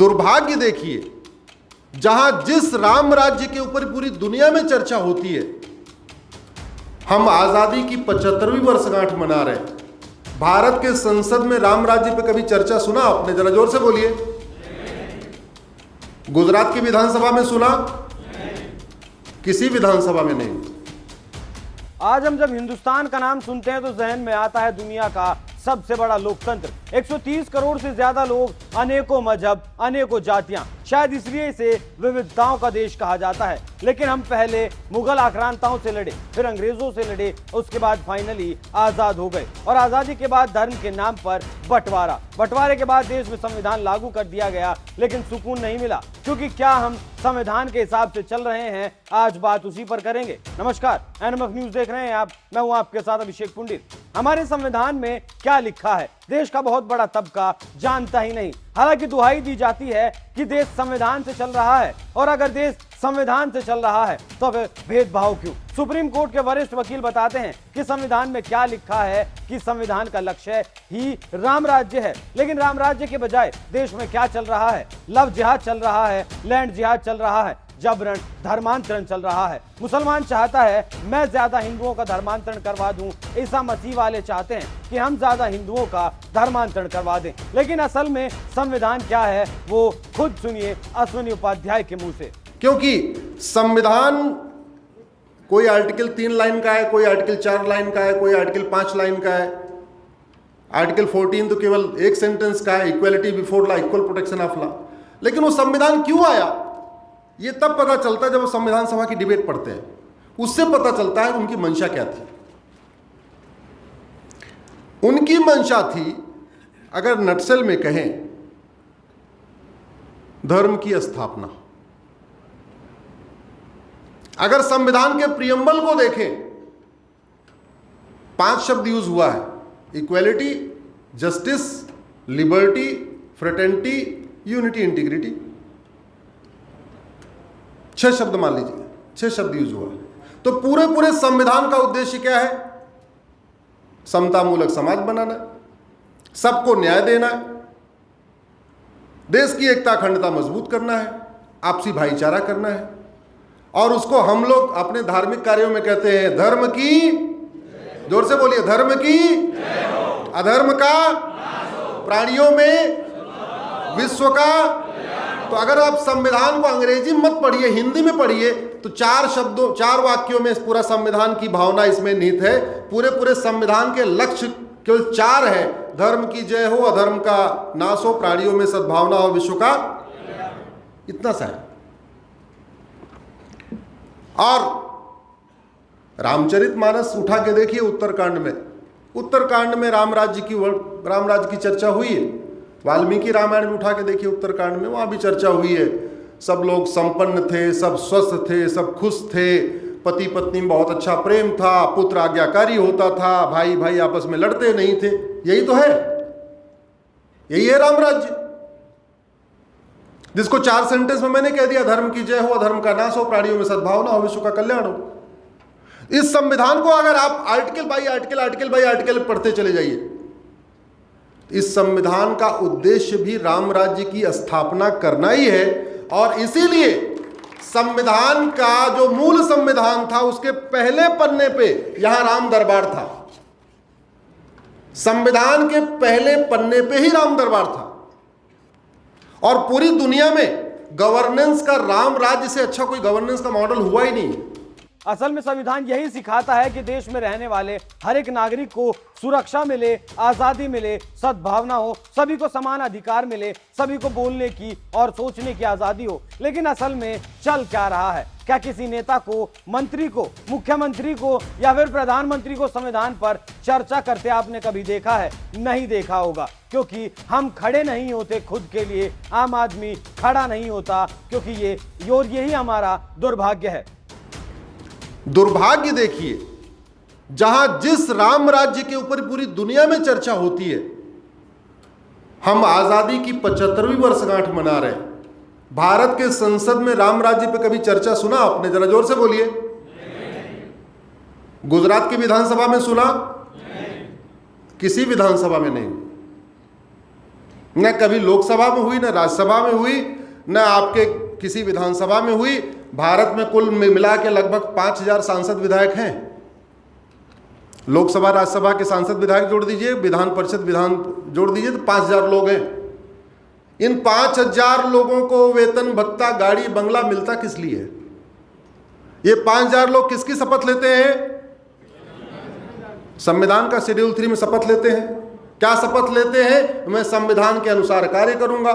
दुर्भाग्य देखिए, जहां जिस राम राज्य के ऊपर पूरी दुनिया में चर्चा होती है, हम आजादी की 75वीं वर्षगांठ मना रहे हैं। भारत के संसद में राम राज्य पे कभी चर्चा सुना आपने? जरा जोर से बोलिए। गुजरात की विधानसभा में सुना? किसी विधानसभा में नहीं। आज हम जब हिंदुस्तान का नाम सुनते हैं तो जहन में आता है दुनिया का सबसे बड़ा लोकतंत्र। 130 करोड़ से ज्यादा लोग, अनेकों मजहब, अनेकों जातियां, शायद इसलिए इसे विविधताओं का देश कहा जाता है। लेकिन हम पहले मुगल आक्रांताओं से लड़े, फिर अंग्रेजों से लड़े, उसके बाद फाइनली आजाद हो गए। और आजादी के बाद धर्म के नाम पर बंटवारे के बाद देश में संविधान लागू कर दिया गया, लेकिन सुकून नहीं मिला। क्योंकि क्या हम संविधान के हिसाब से चल रहे हैं? आज बात उसी पर करेंगे। नमस्कार, एनएमएफ न्यूज देख रहे हैं आप। मैं हूं आपके साथ अभिषेक पुंडित। हमारे संविधान में क्या लिखा है, देश का बहुत बड़ा तबका जानता ही नहीं। हालांकि दुहाई दी जाती है कि देश संविधान से चल रहा है, और अगर देश संविधान से चल रहा है तो फिर भेदभाव क्यों? सुप्रीम कोर्ट के वरिष्ठ वकील बताते हैं कि संविधान में क्या लिखा है कि संविधान का लक्ष्य ही राम राज्य है। लेकिन राम राज्य के बजाय देश में क्या चल रहा है? लव जिहाद चल रहा है, लैंड जिहाद चल रहा है, जबरन धर्मांतरण चल रहा है। मुसलमान चाहता है मैं ज्यादा हिंदुओं का धर्मांतरण करवा दूं, ईसा मसीह वाले चाहते हैं कि हम ज्यादा हिंदुओं का धर्मांतरण करवा दें। लेकिन असल में संविधान क्या है, वो खुद सुनिए अश्विनी उपाध्याय के मुंह से। क्योंकि संविधान कोई आर्टिकल 3 लाइन का है, कोई आर्टिकल 4 लाइन का है, कोई आर्टिकल 5 लाइन का है। आर्टिकल 14 तो केवल एक सेंटेंस का है, equality before law, equal protection of law. लेकिन वो संविधान क्यों आया, ये तब पता चलता है जब वो संविधान सभा की डिबेट पढ़ते हैं। उससे पता चलता है उनकी मंशा क्या थी। उनकी मंशा थी, अगर नटसेल में कहें, धर्म की स्थापना। अगर संविधान के प्रियम्बल को देखें, 5 शब्द यूज हुआ है: equality, justice, liberty, fraternity, unity, integrity. 6 शब्द मान लीजिए, 6 शब्द यूज हुआ है। तो पूरे संविधान का उद्देश्य क्या है? समतामूलक समाज बनाना, सबको न्याय देना है, देश की एकता अखंडता मजबूत करना है, आपसी भाईचारा करना है। और उसको हम लोग अपने धार्मिक कार्यों में कहते हैं धर्म की, जोर से बोलिए, धर्म की, अधर्म का, प्राणियों में, विश्व का। तो अगर आप संविधान को अंग्रेजी में मत पढ़िए, हिंदी में पढ़िए, तो 4 शब्दों, 4 वाक्यों में पूरा संविधान की भावना इसमें निहित है। पूरे संविधान के लक्ष्य केवल 4 है: धर्म की जय हो, अधर्म का नाश हो, प्राणियों में सद्भावना हो, विश्व का। इतना सा है। और रामचरितमानस उठा के देखिए, उत्तरकांड में राम राज्य की चर्चा हुई है। वाल्मीकि रामायण में उठा के देखिए, उत्तरकांड में, वहां भी चर्चा हुई है। सब लोग संपन्न थे, सब स्वस्थ थे, सब खुश थे, पति पत्नी में बहुत अच्छा प्रेम था, पुत्र आज्ञाकारी होता था, भाई भाई आपस में लड़ते नहीं थे। यही तो है, यही है राम राज्य, जिसको 4 सेंटेंस में मैंने कह दिया: धर्म की जय हो, अधर्म का नाश हो, प्राणियों में सद्भावना हो, विश्व का कल्याण हो। इस संविधान को अगर आप आर्टिकल बाई आर्टिकल पढ़ते चले जाइए, इस संविधान का उद्देश्य भी राम राज्य की स्थापना करना ही है। और इसीलिए संविधान का जो मूल संविधान था, उसके पहले पन्ने पे यहां राम दरबार था। संविधान के पहले पन्ने पे ही राम दरबार था। और पूरी दुनिया में गवर्नेंस का राम राज्य से अच्छा कोई गवर्नेंस का मॉडल हुआ ही नहीं। असल में संविधान यही सिखाता है कि देश में रहने वाले हर एक नागरिक को सुरक्षा मिले, आजादी मिले, सद्भावना हो, सभी को समान अधिकार मिले, सभी को बोलने की और सोचने की आजादी हो। लेकिन असल में चल क्या रहा है? क्या किसी नेता को, मंत्री को, मुख्यमंत्री को या फिर प्रधानमंत्री को संविधान पर चर्चा करते आपने कभी देखा है? नहीं देखा होगा, क्योंकि हम खड़े नहीं होते खुद के लिए, आम आदमी खड़ा नहीं होता, क्योंकि यही हमारा दुर्भाग्य है। दुर्भाग्य देखिए, जहां जिस राम राज्य के ऊपर पूरी दुनिया में चर्चा होती है, हम आजादी की 75वीं वर्षगांठ मना रहे हैं। भारत के संसद में राम राज्य पे कभी चर्चा सुना आपने? जरा जोर से बोलिए। गुजरात की विधानसभा में सुना? किसी विधानसभा में नहीं। न कभी लोकसभा में हुई, न राज्यसभा में हुई, न आपके किसी विधानसभा में हुई। भारत में कुल मिला के लगभग 5000 सांसद विधायक हैं। लोकसभा राज्यसभा के सांसद विधायक जोड़ दीजिए, विधान परिषद विधान जोड़ दीजिए, तो 5000 लोग हैं। इन 5000 लोगों को वेतन भत्ता गाड़ी बंगला मिलता किस लिए? ये 5000 लोग किसकी शपथ लेते हैं? संविधान का शेड्यूल 3 में शपथ लेते हैं। क्या शपथ लेते हैं? मैं संविधान के अनुसार कार्य करूंगा,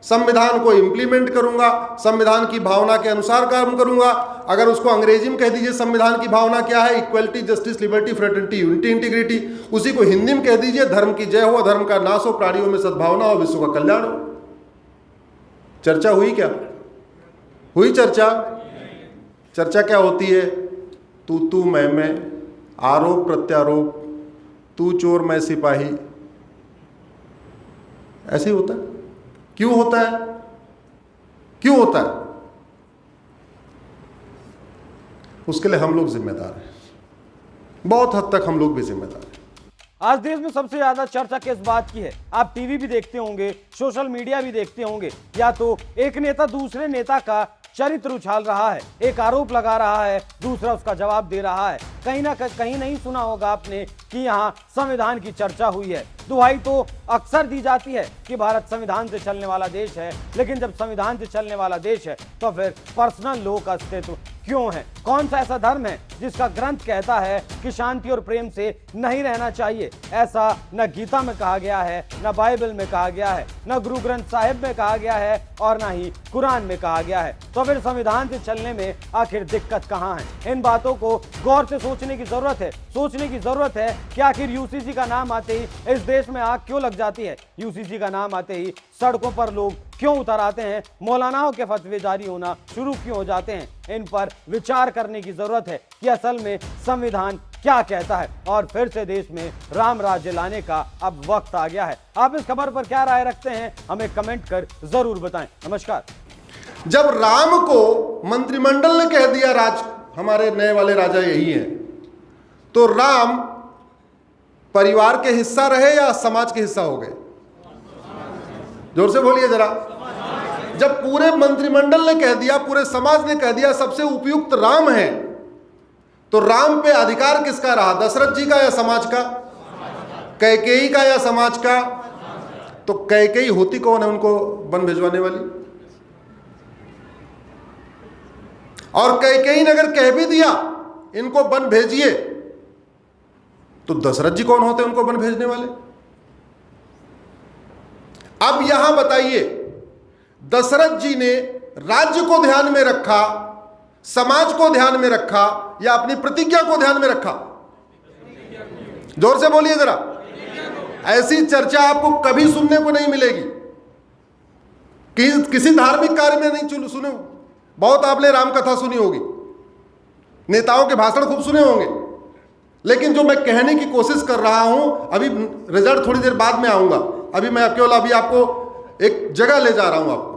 संविधान को इंप्लीमेंट करूंगा, संविधान की भावना के अनुसार काम करूंगा। अगर उसको अंग्रेजी में कह दीजिए संविधान की भावना क्या है, equality, justice, liberty, fraternity, unity, integrity. उसी को हिंदी में कह दीजिए धर्म की जय हो, अधर्म का नाश हो, प्राणियों में सद्भावना हो, विश्व का कल्याण हो। चर्चा हुई क्या? हुई चर्चा? चर्चा क्या होती है? तू मैं, आरोप प्रत्यारोप, तू चोर मैं सिपाही, ऐसे ही होता है। क्यों होता है? क्यों होता है? उसके लिए हम लोग जिम्मेदार हैं, बहुत हद तक हम लोग भी जिम्मेदार हैं। आज देश में सबसे ज्यादा चर्चा किस बात की है? आप टीवी भी देखते होंगे, सोशल मीडिया भी देखते होंगे। या तो एक नेता दूसरे नेता का चरित्र उछाल रहा है, एक आरोप लगा रहा है, दूसरा उसका जवाब दे रहा है। कहीं ना कहीं नहीं सुना होगा आपने कि यहाँ संविधान की चर्चा हुई है। दुहाई तो अक्सर दी जाती है कि भारत संविधान से चलने वाला देश है, लेकिन जब संविधान से चलने वाला देश है तो फिर पर्सनल लॉ का अस्तित्व क्यों है? कौन सा ऐसा धर्म है जिसका ग्रंथ कहता है कि शांति और प्रेम से नहीं रहना चाहिए? ऐसा न गीता में कहा गया है, न बाइबल में कहा गया है, न गुरु ग्रंथ साहिब में कहा गया है, और न ही कुरान में कहा गया है। तो फिर संविधान से चलने में आखिर दिक्कत कहाँ है? इन बातों को गौर से सोचने की जरूरत है। सोचने की जरूरत है कि आखिर यूसीसी का नाम आते ही इस देश में आग क्यों लग जाती है? यूसीसी का नाम आते ही सड़कों पर लोग क्यों उतर आते हैं? मौलानाओं के फतवे जारी होना शुरू क्यों हो जाते हैं? इन पर विचार करने की जरूरत है कि असल में संविधान क्या कहता है। और फिर से देश में राम राज्य लाने का अब वक्त आ गया है। आप इस खबर पर क्या राय रखते हैं? हमें कमेंट कर जरूर बताएं। नमस्कार। जब राम को मंत्रिमंडल ने कह दिया राज, हमारे नए वाले राजा यही हैं, तो राम परिवार के हिस्सा रहे या समाज के हिस्सा हो गए? जोर से बोलिए जरा। जब पूरे मंत्रिमंडल ने कह दिया, पूरे समाज ने कह दिया सबसे उपयुक्त राम है, तो राम पे अधिकार किसका रहा? दशरथ जी का या समाज का? कैकेयी का या समाज का? तो कैकेयी होती कौन है उनको वन भिजवाने वाली? और कैकेयी ने अगर कह भी दिया इनको वन भेजिए, तो दशरथ जी कौन होते उनको वन भेजने वाले? अब यहां बताइए, दशरथ जी ने राज्य को ध्यान में रखा, समाज को ध्यान में रखा, या अपनी प्रतिज्ञा को ध्यान में रखा? जोर से बोलिए जरा। ऐसी चर्चा आपको कभी सुनने को नहीं मिलेगी, किसी धार्मिक कार्य में नहीं सुने। बहुत आपने रामकथा सुनी होगी, नेताओं के भाषण खूब सुने होंगे, लेकिन जो मैं कहने की कोशिश कर रहा हूं, अभी रिजल्ट थोड़ी देर बाद में आऊंगा, अभी मैं केवल अभी आपको एक जगह ले जा रहा हूं आपको।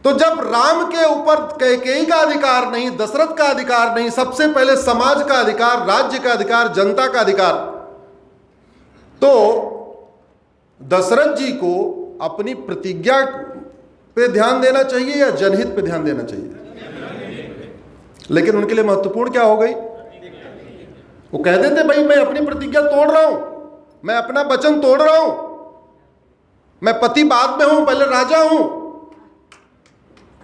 तो जब राम के ऊपर कैकेयी का अधिकार नहीं, दशरथ का अधिकार नहीं, सबसे पहले समाज का अधिकार, राज्य का अधिकार, जनता का अधिकार, तो दशरथ जी को अपनी प्रतिज्ञा पे ध्यान देना चाहिए या जनहित पे ध्यान देना चाहिए? लेकिन उनके लिए महत्वपूर्ण क्या हो गई? वो कह देते भाई मैं अपनी प्रतिज्ञा तोड़ रहा हूं, मैं अपना वचन तोड़ रहा हूं, मैं पति बाद में हूं, पहले राजा हूं,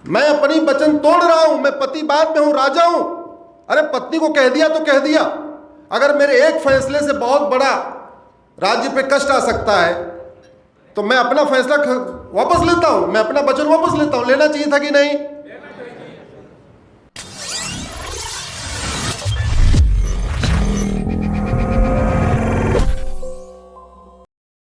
मैं अपनी वचन तोड़ रहा हूं, मैं पति बाद में हूं, राजा हूं। अरे पत्नी को कह दिया तो कह दिया। अगर मेरे एक फैसले से बहुत बड़ा राज्य पे कष्ट आ सकता है तो मैं अपना फैसला वापस लेता हूं, मैं अपना वचन वापस लेता हूं। लेना चाहिए था कि नहीं?